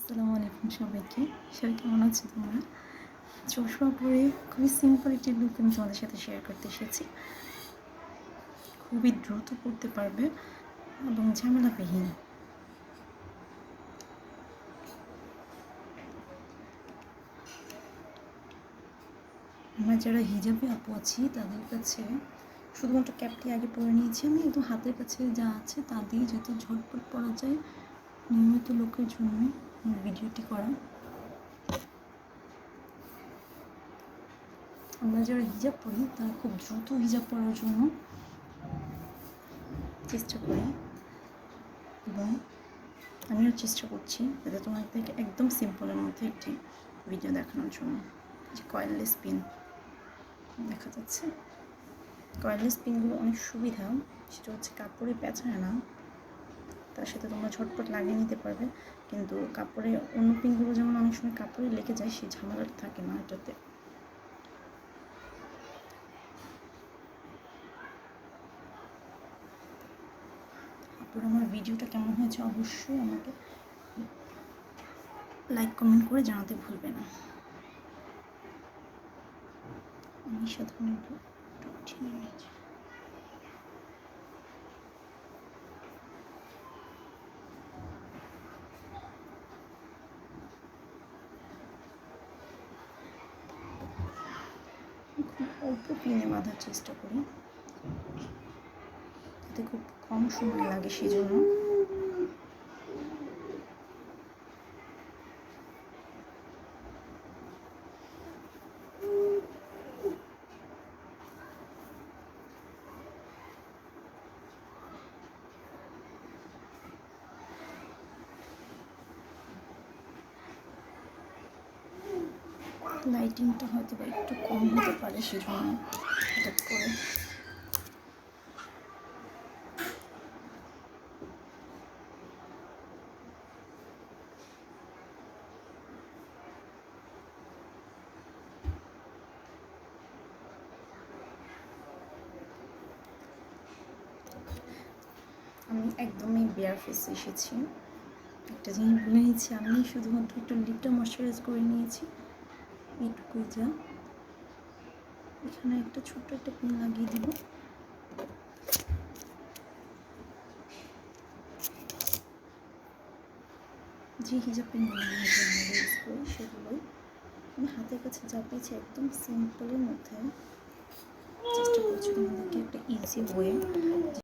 আসসালামু আলাইকুম সবাইকে। সবাই কেমন আছো তোমরা? চশমা পরে খুবই সিম্পল একটি লুক আমি তোমাদের সাথে শেয়ার করতে এসেছি। খুবই দ্রুত পড়তে পারবে এবং ঝামেলাবিহীন। আমরা যারা হিজাবি আপু আছি তাদের কাছে শুধুমাত্র ক্যাপটি আগে পরে নিয়েছি আমি, একদম হাতের কাছে যা আছে তা দিয়ে যাতে ঝটপট পরা যায় নিয়মিত লোকের জন্য ভিডিওটি করা। আমরা যারা হিজাব পরি তারা খুব দ্রুত হিজাব পরার জন্য চেষ্টা করি এবং আমিও চেষ্টা করছি যাতে তোমাদেরকে একদম সিম্পলের মধ্যে একটি ভিডিও দেখানোর জন্য। যে কয়েললেস পিন দেখা যাচ্ছে, কয়েললেস পিনগুলো অনেক সুবিধা। সেটা হচ্ছে কাপড়ে পেঁচায় না, তার সাথে তোমরা ঝটপট লাগিয়ে নিতে পারবে। কিন্তু কাপড়ে অন্য পিনগুলো যেমন অনেক সময় কাপড়ে লেগে যায়, সেই ঝামেলাটা থাকে না এটাতে। আপুর আমার ভিডিওটা কেমন হয়েছে অবশ্যই আমাকে লাইক কমেন্ট করে জানাতে ভুলবে না। আমি সাধারণত খুব অল্প পিনে বাঁধার চেষ্টা করি যাতে খুব কম সময় লাগে, সেই জন্য। লাইটিংটা হয়তো বা একটু কম হতে পারে, সেজন্য হঠাৎ করে আমি একদমই বেয়ার ফেসে এসেছি। একটা জিনিস ভুলে নিয়েছি, আমি শুধুমাত্র একটু লিপটা ময়শ্চারাইজ করে নিয়েছি, এইটুকুই যা। এখানে একটা ছোট্ট একটা পিন লাগিয়ে দিব। যে হিজাব পিনগুলো আমরা ইউজ করি সেগুলোই আমি হাতের কাছে যা পেয়েছি একদম সিম্পলের মধ্যে চেষ্টা করছি তোমাদেরকে একটা ইজি ওয়ে